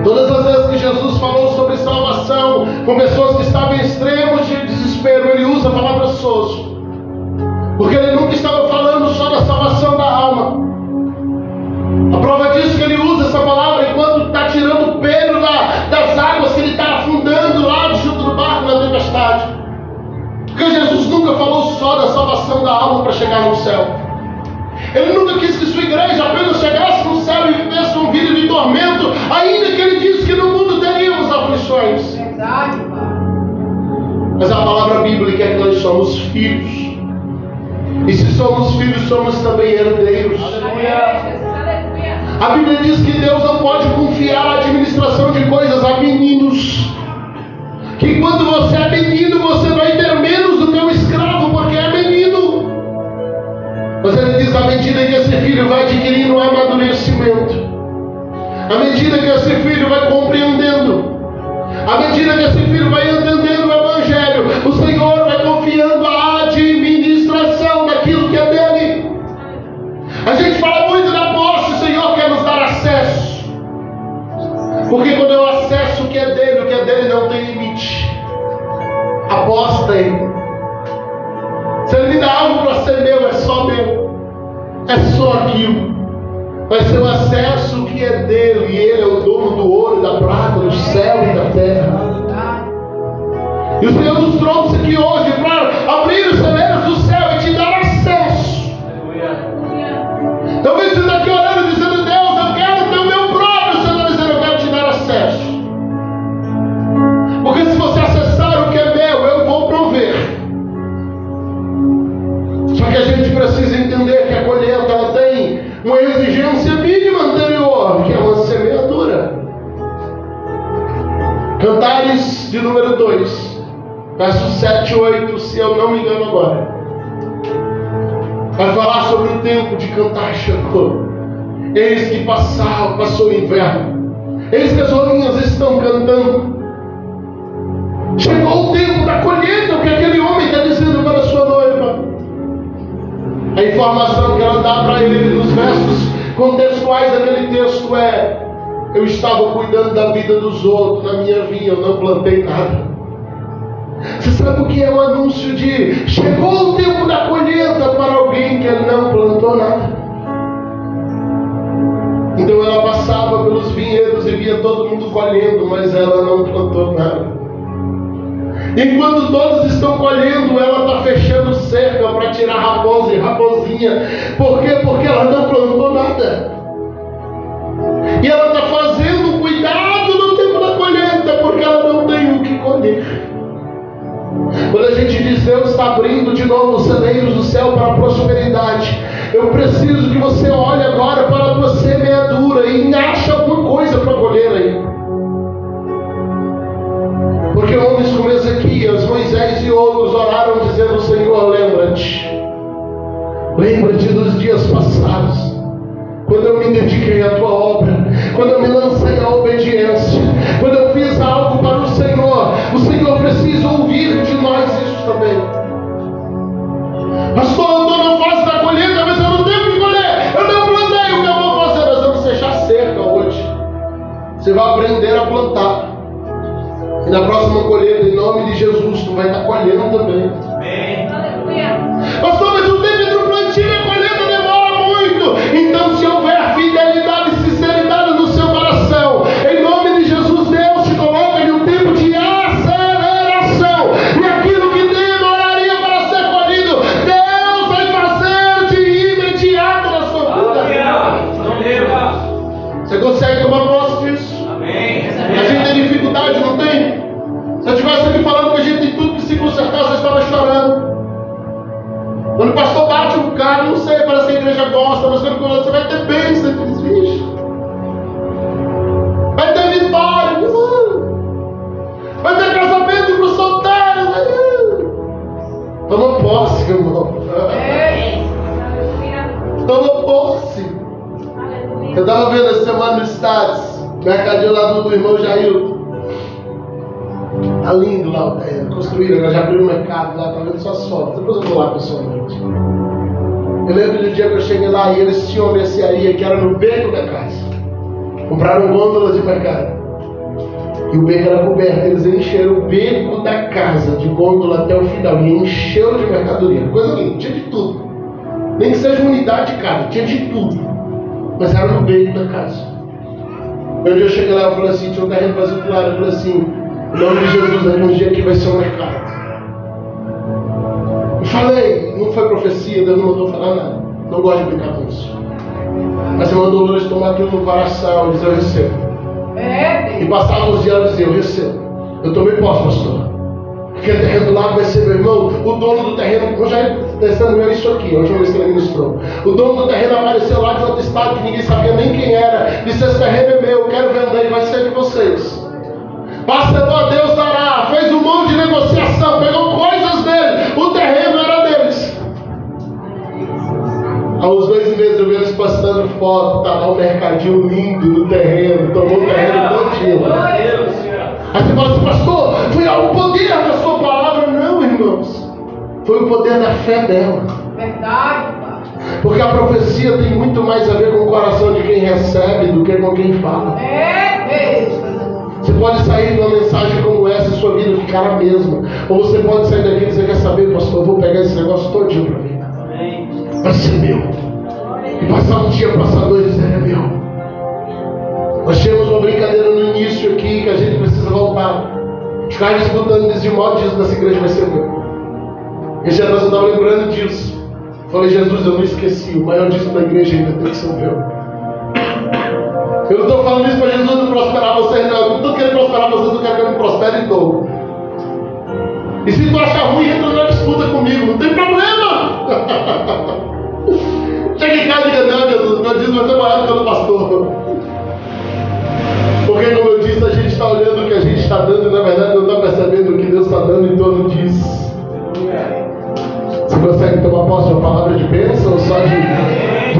Todas as vezes que Jesus falou sobre salvação com pessoas que estavam em extremos de desespero, ele usa a palavra sozo, porque ele nunca estava falando só da salvação da alma. A prova disso que ele usa essa palavra enquanto está tirando o pelo das águas que ele está afundando lá junto do barco na tempestade. Porque Jesus nunca falou só da salvação da alma para chegar no céu. Ele nunca quis que sua igreja apenas chegasse no céu e vivesse uma vida de tormento, ainda que ele disse que no mundo teríamos aflições. Verdade, Pai. Mas a palavra bíblica é que nós somos filhos. E se somos filhos, somos também herdeiros. A Bíblia diz que Deus não pode confiar a administração de coisas a meninos. Que quando você é menino, você vai ter menos do que um escravo, porque é menino. Mas ele diz, à medida que esse filho vai adquirindo amadurecimento, à medida que esse filho vai compreendendo, à medida que esse filho vai entendendo o Evangelho, o Senhor vai confiando a administração daquilo que é dele. A gente fala muito da posse, o Senhor quer nos dar acesso. Porque quando eu acesso o que é dele não tem limite. A posse tem. Se ele me dá algo para ser meu, é só meu. É só aquilo. Vai ser o acesso que é dele. E ele é o dono do ouro, da prata, do céu e da terra. E o Senhor nos trouxe aqui hoje para abrir os celeiros do céu e te dar acesso. Talvez você está aqui orando dizendo, Deus, eu quero ter o meu próprio. O Senhor está dizendo, eu quero te dar acesso. Porque se você acessar o que é meu, eu vou prover. Só que a gente precisa entender que a colheita ela tem uma exigência mínima anterior, que é uma semeadura. Cantares de número 2, versos 7 e 8, se eu não me engano agora, vai falar sobre o tempo de cantar Chacô. Eis que passou o inverno, eis que as rolinhas estão cantando. Chegou o tempo da colheita, o que aquele homem está dizendo para a sua noiva. A informação que ela dá para ele nos versos contextuais daquele texto é: eu estava cuidando da vida dos outros, na minha vinha eu não plantei nada. Você sabe o que é o anúncio de chegou o tempo da colheita para alguém que não plantou nada? Então ela passava pelos vinhedos e via todo mundo colhendo, mas ela não plantou nada. Enquanto todos estão colhendo, ela está fechando cerca para tirar raposa e raposinha. Por quê? Porque ela não plantou nada. E ela está fazendo cuidado no tempo da colheita, porque ela não tem o que colher. Quando a gente diz Deus está abrindo de novo os celeiros do céu para a prosperidade, eu preciso que você olhe agora para a tua semeadura e ache alguma coisa para colher aí. Porque homens como Ezequias, Moisés e outros oraram dizendo: Senhor, lembra-te dos dias passados, quando eu me dediquei à tua obra, quando eu me lancei à obediência, quando eu fiz algo para o Senhor precisa ouvir de nós isso também. Pastor, eu estou na fase da colheita, mas eu não tenho que colher, eu não plantei, o que eu vou fazer? Nós vamos fechar cerca hoje. Você vai aprender a plantar. E na próxima colheita, em nome de Jesus, tu vai estar colhendo também. Amém. Pastor, mas o tempo entre o plantio e a colheita demora muito. Então, se houver fidelidade e sinceridade no seu coração, em nome de Jesus, Deus te coloca em um tempo de aceleração. E aquilo que demoraria para ser colhido, igreja gosta, mas quando você vai ter bens daqueles bichos. Vai ter vitória, vai ter casamento para os solteiros. Toma posse, irmão. Toma posse. Eu estava vendo essa semana no status, mercadinho lá do irmão Jailton. Tá lindo lá o terreno, construíram, já abriu o mercado lá, tá vendo só as fotos. Depois eu vou lá pessoalmente. Eu lembro do dia que eu cheguei lá e eles tinham uma mercearia que era no beco da casa. Compraram gôndolas de mercado. E o beco era coberto. Eles encheram o beco da casa de gôndola até o final. E encheu de mercadoria. Coisa linda, tinha de tudo. Nem que seja uma unidade de casa, tinha de tudo. Mas era no beco da casa. Um dia eu cheguei lá e falei assim, tinha um terreno vazio do lado. Eu falei assim, em nome de Jesus, um dia aqui vai ser um mercado. Eu falei, não foi profecia, Deus não mandou falar nada. Não gosto de brincar com isso. Mas Ele mandou eles tomar aquilo no coração e dizer, eu recebo. E passavam os dias e dizer, eu recebo. Eu tomei posse, pastor. Aquele terreno lá vai ser meu irmão. O dono do terreno, eu já testemunhei isso aqui, hoje eu ele ministrou. O dono do terreno apareceu lá de outro estado que ninguém sabia nem quem era. Disse, esse terreno é meu, eu quero vender e vai ser de vocês. Parcelou a Deus dará, fez um monte de negociação, pegou coisas dele, o terreno era deles. Há uns 2 meses eu vi eles postando foto, tá lá um mercadinho lindo no terreno, tomou o terreno todinho. Aí você fala assim, pastor, foi o poder da sua palavra. Não, irmãos, foi o poder da fé dela. Verdade, pai. Porque a profecia tem muito mais a ver com o coração de quem recebe do que com quem fala. Você pode sair de uma mensagem como essa e sua vida ficar a mesma. Ou você pode sair daqui e dizer, quer saber, pastor, eu vou pegar esse negócio todinho para mim. Vai ser meu. E passar um dia, passar 2 e dizer, é meu. Nós tínhamos uma brincadeira no início aqui que a gente precisa voltar. Os caras disputando de modo disso, nessa igreja vai ser meu. Esse ano eu estava lembrando disso. Falei, Jesus, eu não esqueci. O maior dízimo da igreja ainda tem que ser o meu. Eu não estou falando isso para Jesus não prosperar vocês, não. Eu não estou querendo prosperar vocês, eu quero que ele prospere em dobro. E se tu achar ruim, entra na disputa comigo, não tem problema. Chega em casa e diga, não, Jesus, meu dízimo vai ser maior do que o do pastor. Porque, como eu disse, a gente está olhando o que a gente está dando e, na verdade, não está percebendo o que Deus está dando em torno disso. Você consegue tomar posse de uma palavra de bênção ou só de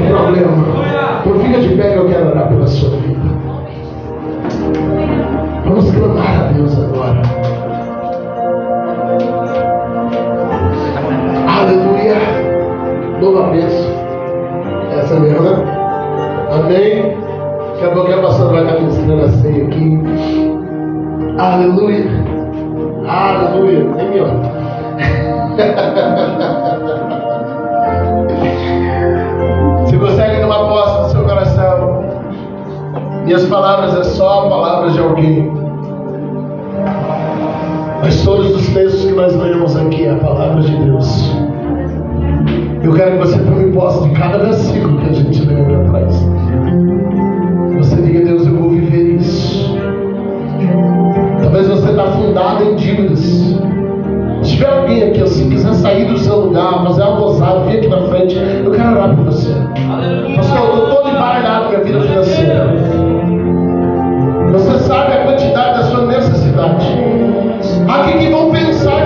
problema? Então fica de pé que eu quero orar pela sua vida. Vamos clamar a Deus agora. Aleluia. Nova bênção. Essa é mesmo, né? Amém. Daqui a pouco a pastora vai estar ministrando a ceia aqui. Aleluia. Aleluia. Nem me olha. Você consegue tomar posse do seu coração? Minhas palavras é só palavras de alguém. Mas todos os textos que nós lemos aqui é a palavra de Deus. Eu quero que você tome posse de cada versículo que a gente leu aqui atrás. Você diga, Deus, eu vou viver isso. Talvez você está afundado em dívidas. Se tiver alguém aqui assim, quiser sair do seu lugar, fazer uma gozada, vir aqui na frente, eu quero orar por você. Pastor, eu estou todo embaralhado com a minha vida financeira. Você sabe a quantidade da sua necessidade. Aqui que vão pensar